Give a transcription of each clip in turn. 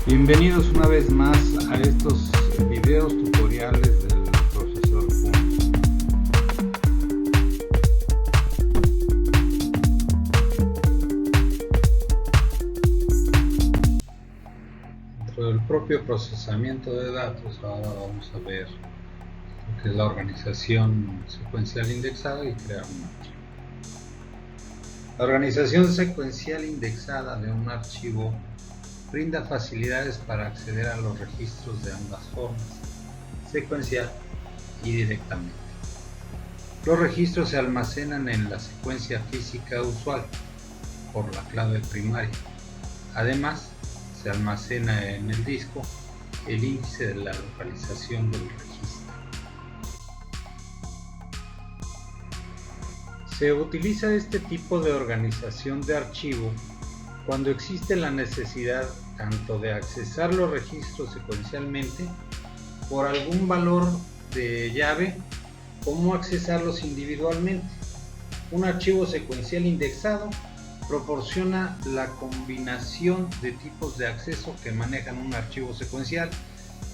Bienvenidos una vez más a estos videos tutoriales del profesor Kun. Dentro del propio procesamiento de datos, ahora vamos a ver lo que es la organización secuencial indexada y crear un archivo. La organización secuencial indexada de un archivo brinda facilidades para acceder a los registros de ambas formas, secuencial y directamente. Los registros se almacenan en la secuencia física usual por la clave primaria. Además, se almacena en el disco el índice de la localización del registro. Se utiliza este tipo de organización de archivo cuando existe la necesidad tanto de accesar los registros secuencialmente por algún valor de llave como accesarlos individualmente. Un archivo secuencial indexado proporciona la combinación de tipos de acceso que manejan un archivo secuencial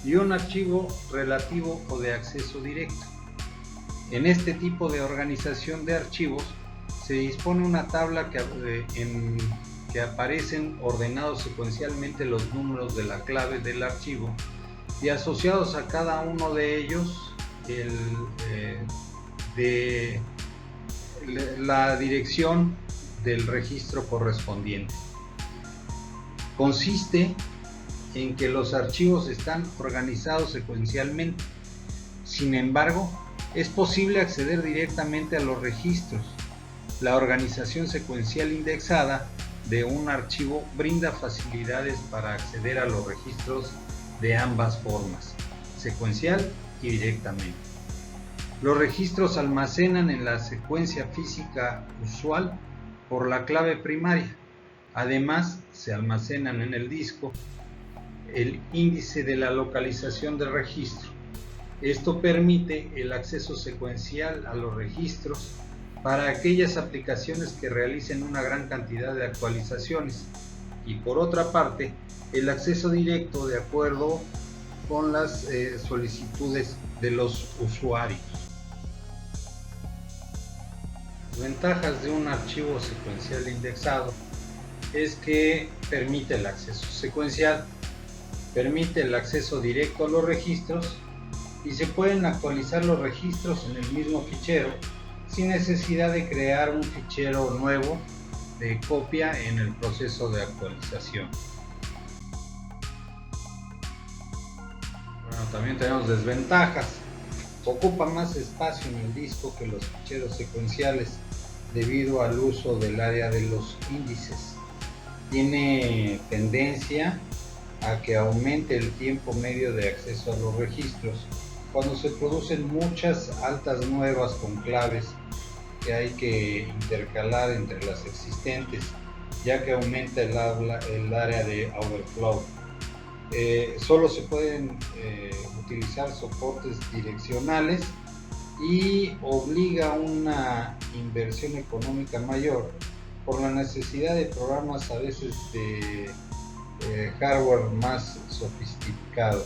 y un archivo relativo o de acceso directo. En este tipo de organización de archivos se dispone una tabla en que aparecen ordenados secuencialmente los números de la clave del archivo y asociados a cada uno de ellos la dirección del registro correspondiente. Consiste en que los archivos están organizados secuencialmente. Sin embargo, es posible acceder directamente a los registros. La organización secuencial indexada de un archivo brinda facilidades para acceder a los registros de ambas formas, secuencial y directamente. Los registros se almacenan en la secuencia física usual por la clave primaria. Además, se almacenan en el disco el índice de la localización del registro. Esto permite el acceso secuencial a los registros para aquellas aplicaciones que realicen una gran cantidad de actualizaciones y, por otra parte, el acceso directo de acuerdo con las solicitudes de los usuarios. Las ventajas de un archivo secuencial indexado es que permite el acceso secuencial, permite el acceso directo a los registros y se pueden actualizar los registros en el mismo fichero sin necesidad de crear un fichero nuevo de copia en el proceso de actualización. Bueno, también tenemos desventajas. Ocupa más espacio en el disco que los ficheros secuenciales debido al uso del área de los índices. Tiene tendencia a que aumente el tiempo medio de acceso a los registros cuando se producen muchas altas nuevas con claves que hay que intercalar entre las existentes, ya que aumenta el área de overflow. Solo se pueden utilizar soportes direccionales y obliga a una inversión económica mayor por la necesidad de programas a veces de hardware más sofisticado.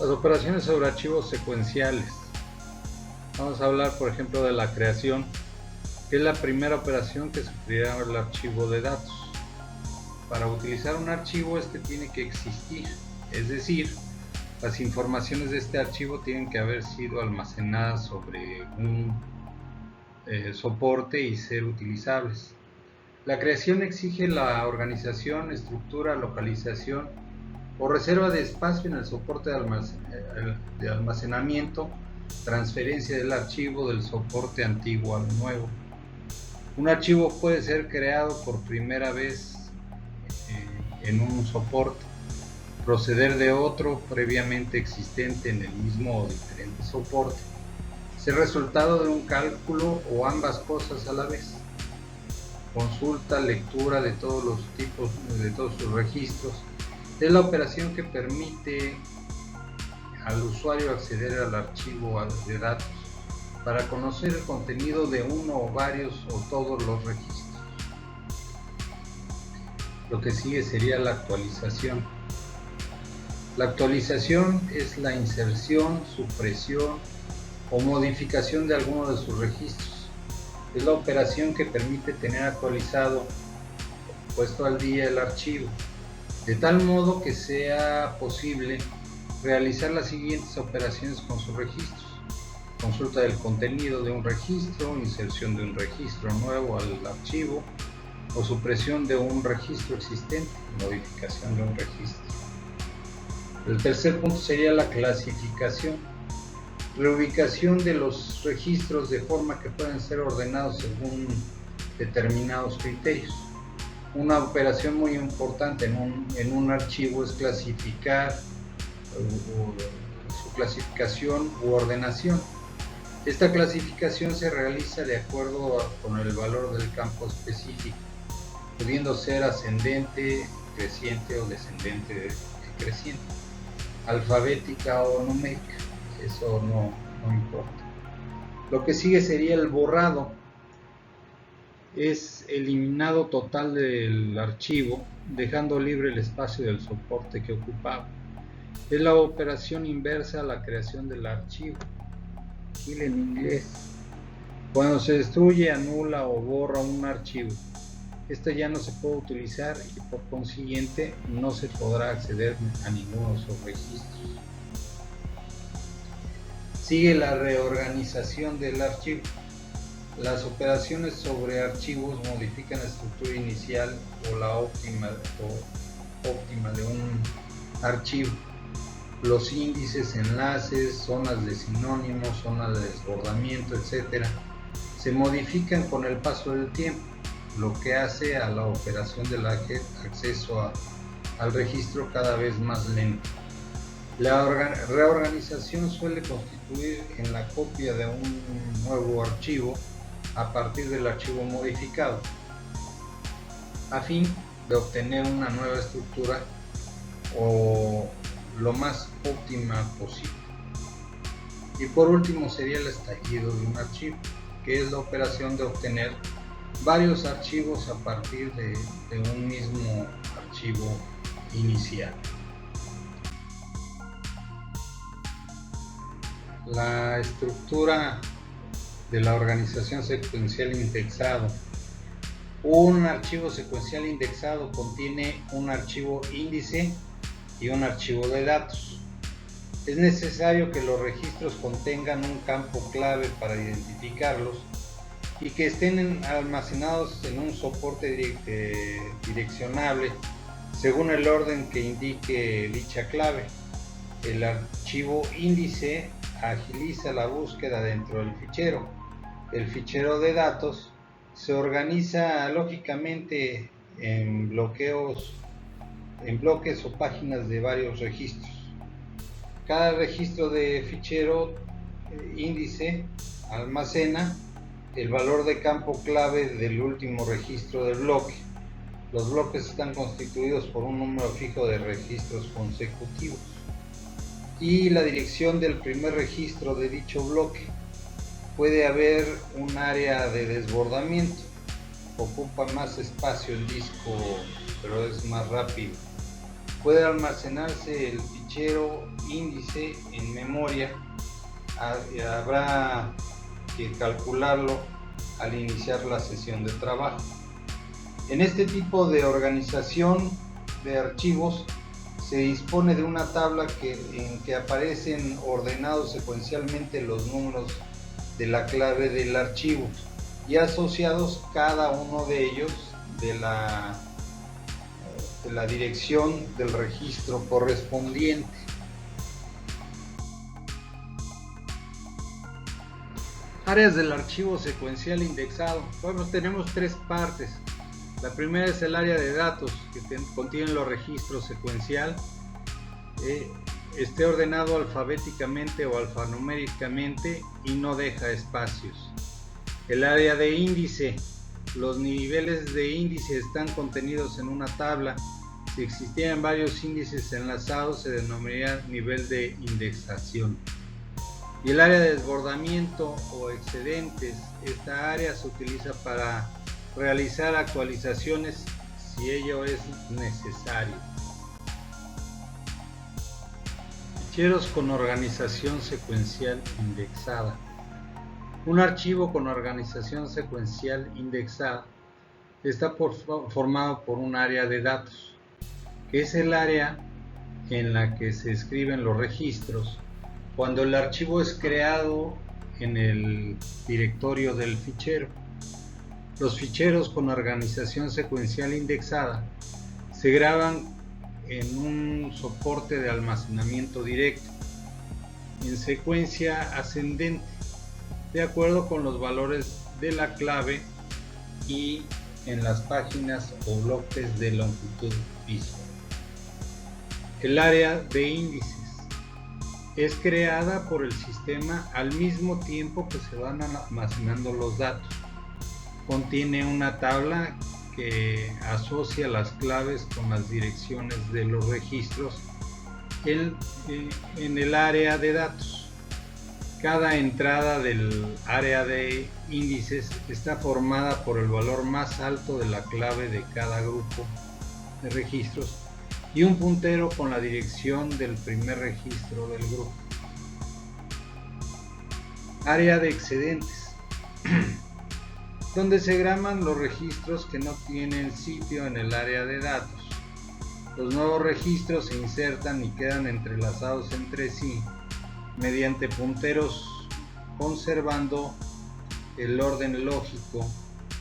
Las operaciones sobre archivos secuenciales. Vamos a hablar, por ejemplo, de la creación, que es la primera operación que sufrirá el archivo de datos. Para utilizar un archivo, este tiene que existir, es decir, las informaciones de este archivo tienen que haber sido almacenadas sobre un soporte y ser utilizables. La creación exige la organización, estructura, localización o reserva de espacio en el soporte de almacenamiento, transferencia del archivo del soporte antiguo al nuevo. Un archivo puede ser creado por primera vez en un soporte, proceder de otro previamente existente en el mismo o diferente soporte, ser resultado de un cálculo o ambas cosas a la vez. Consulta, lectura de todos los tipos, de todos sus registros, es la operación que permite al usuario acceder al archivo de datos para conocer el contenido de uno o varios o todos los registros. Lo que sigue sería la actualización. La actualización es la inserción, supresión o modificación de alguno de sus registros. Es la operación que permite tener actualizado, puesto al día el archivo, de tal modo que sea posible realizar las siguientes operaciones con sus registros: consulta del contenido de un registro, inserción de un registro nuevo al archivo o supresión de un registro existente, modificación de un registro. El tercer punto sería la clasificación, reubicación de los registros de forma que puedan ser ordenados según determinados criterios. Una operación muy importante en un archivo es clasificar su clasificación u ordenación. Esta clasificación se realiza de acuerdo con el valor del campo específico, pudiendo ser ascendente, creciente o descendente decreciente, alfabética o numérica, eso no importa. Lo que sigue sería el borrado. Es eliminado total del archivo, dejando libre el espacio del soporte que ocupaba. Es la operación inversa a la creación del archivo. Kill en inglés. Cuando se destruye, anula o borra un archivo, este ya no se puede utilizar y por consiguiente no se podrá acceder a ninguno de sus registros. Sigue la reorganización del archivo. Las operaciones sobre archivos modifican la estructura inicial o la óptima de un archivo. Los índices, enlaces, zonas de sinónimos, zonas de desbordamiento, etc. se modifican con el paso del tiempo, lo que hace a la operación del acceso al registro cada vez más lento. La reorganización suele constituir en la copia de un nuevo archivo a partir del archivo modificado, a fin de obtener una nueva estructura o lo más óptima posible. Y por último sería el estallido de un archivo, que es la operación de obtener varios archivos a partir de un mismo archivo inicial. La estructura de la organización secuencial indexado. Un archivo secuencial indexado contiene un archivo índice y un archivo de datos. Es necesario que los registros contengan un campo clave para identificarlos y que estén almacenados en un soporte direccionable según el orden que indique dicha clave. El archivo índice agiliza la búsqueda dentro del fichero. El fichero de datos se organiza lógicamente en bloques o páginas de varios registros. Cada registro de fichero índice almacena el valor de campo clave del último registro del bloque. Los bloques están constituidos por un número fijo de registros consecutivos y la dirección del primer registro de dicho bloque. Puede haber un área de desbordamiento, ocupa más espacio el disco, pero es más rápido. Puede almacenarse el fichero índice en memoria, habrá que calcularlo al iniciar la sesión de trabajo. En este tipo de organización de archivos se dispone de una tabla en que aparecen ordenados secuencialmente los números de la clave del archivo y asociados cada uno de ellos de la dirección del registro correspondiente. Áreas del archivo secuencial indexado. Bueno, tenemos tres partes. La primera es el área de datos, que contiene los registros secuencial, esté ordenado alfabéticamente o alfanuméricamente y no deja espacios. El área de índice. Los niveles de índice están contenidos en una tabla. Si existieran varios índices enlazados, se denominaría nivel de indexación. Y el área de desbordamiento o excedentes. Esta área se utiliza para realizar actualizaciones si ello es necesario. Ficheros con organización secuencial indexada. Un archivo con organización secuencial indexada está formado por un área de datos, que es el área en la que se escriben los registros cuando el archivo es creado en el directorio del fichero. Los ficheros con organización secuencial indexada se graban en un soporte de almacenamiento directo en secuencia ascendente, de acuerdo con los valores de la clave y en las páginas o bloques de longitud visual. El área de índices es creada por el sistema al mismo tiempo que se van almacenando los datos. Contiene una tabla que asocia las claves con las direcciones de los registros en el área de datos. Cada entrada del área de índices está formada por el valor más alto de la clave de cada grupo de registros y un puntero con la dirección del primer registro del grupo. Área de excedentes, donde se graban los registros que no tienen sitio en el área de datos. Los nuevos registros se insertan y quedan entrelazados entre sí mediante punteros, conservando el orden lógico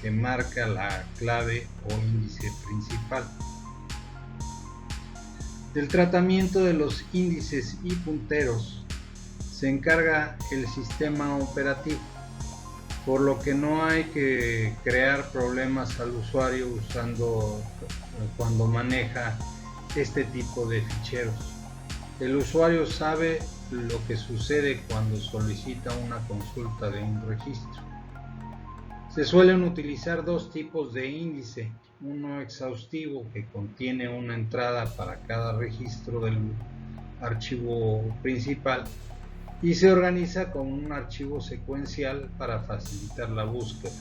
que marca la clave o índice principal. Del tratamiento de los índices y punteros se encarga el sistema operativo, por lo que no hay que crear problemas al usuario cuando maneja este tipo de ficheros. El usuario sabe lo que sucede cuando solicita una consulta de un registro. Se suelen utilizar dos tipos de índice, uno exhaustivo que contiene una entrada para cada registro del archivo principal y se organiza con un archivo secuencial para facilitar la búsqueda.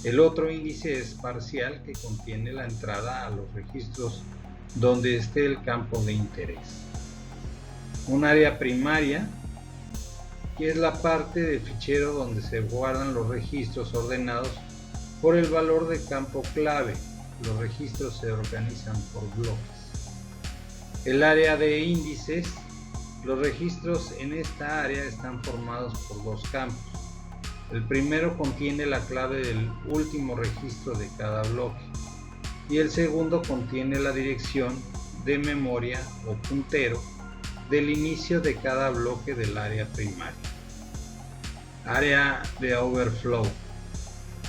El otro índice es parcial, que contiene la entrada a los registros donde esté el campo de interés. Un área primaria, que es la parte del fichero donde se guardan los registros ordenados por el valor de campo clave. Los registros se organizan por bloques. El área de índices. Los registros en esta área están formados por dos campos. El primero contiene la clave del último registro de cada bloque y el segundo contiene la dirección de memoria o puntero del inicio de cada bloque del área primaria. Área de overflow.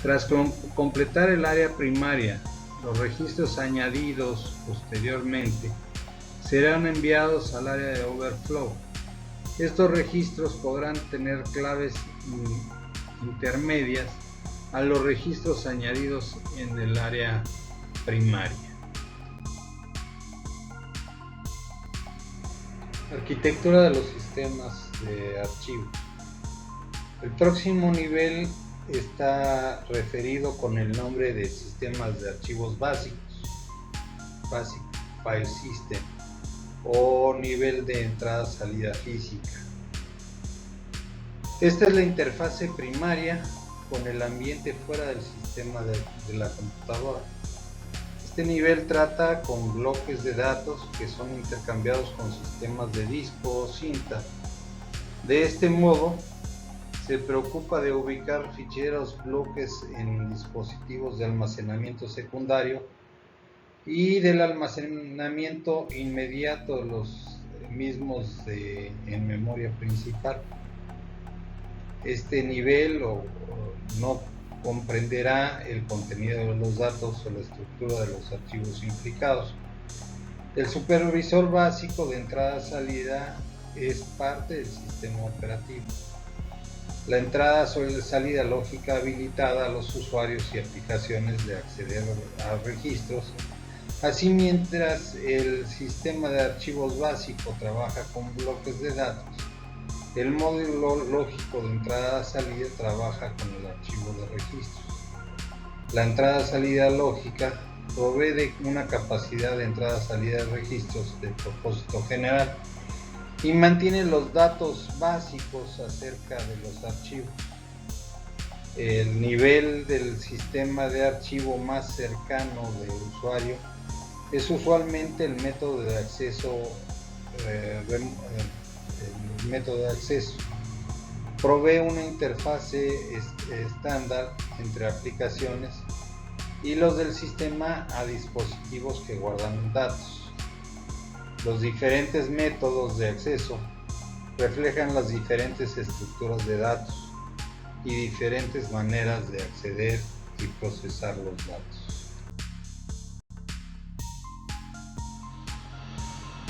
Tras completar el área primaria, los registros añadidos posteriormente serán enviados al área de overflow. Estos registros podrán tener claves intermedias a los registros añadidos en el área primaria. Arquitectura de los sistemas de archivos. El próximo nivel está referido con el nombre de sistemas de archivos básicos, Basic File System, o nivel de entrada-salida física. Esta es la interfase primaria con el ambiente fuera del sistema de la computadora. Este nivel trata con bloques de datos que son intercambiados con sistemas de disco o cinta. De este modo, se preocupa de ubicar ficheros, bloques en dispositivos de almacenamiento secundario y del almacenamiento inmediato de los mismos en memoria principal. Este nivel no comprenderá el contenido de los datos o la estructura de los archivos implicados. El supervisor básico de entrada-salida es parte del sistema operativo. La entrada sobre salida lógica habilitada a los usuarios y aplicaciones de acceder a registros. Así, mientras el sistema de archivos básico trabaja con bloques de datos, el módulo lógico de entrada-salida trabaja con el archivo de registros. La entrada-salida lógica provee de una capacidad de entrada-salida de registros de propósito general y mantiene los datos básicos acerca de los archivos. El nivel del sistema de archivo más cercano del usuario es usualmente el método de acceso. El método de acceso provee una interfase estándar entre aplicaciones y los del sistema a dispositivos que guardan datos. Los diferentes métodos de acceso reflejan las diferentes estructuras de datos y diferentes maneras de acceder y procesar los datos.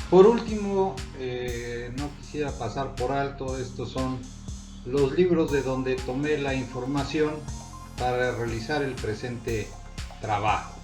Por último, no quisiera pasar por alto, estos son los libros de donde tomé la información para realizar el presente trabajo.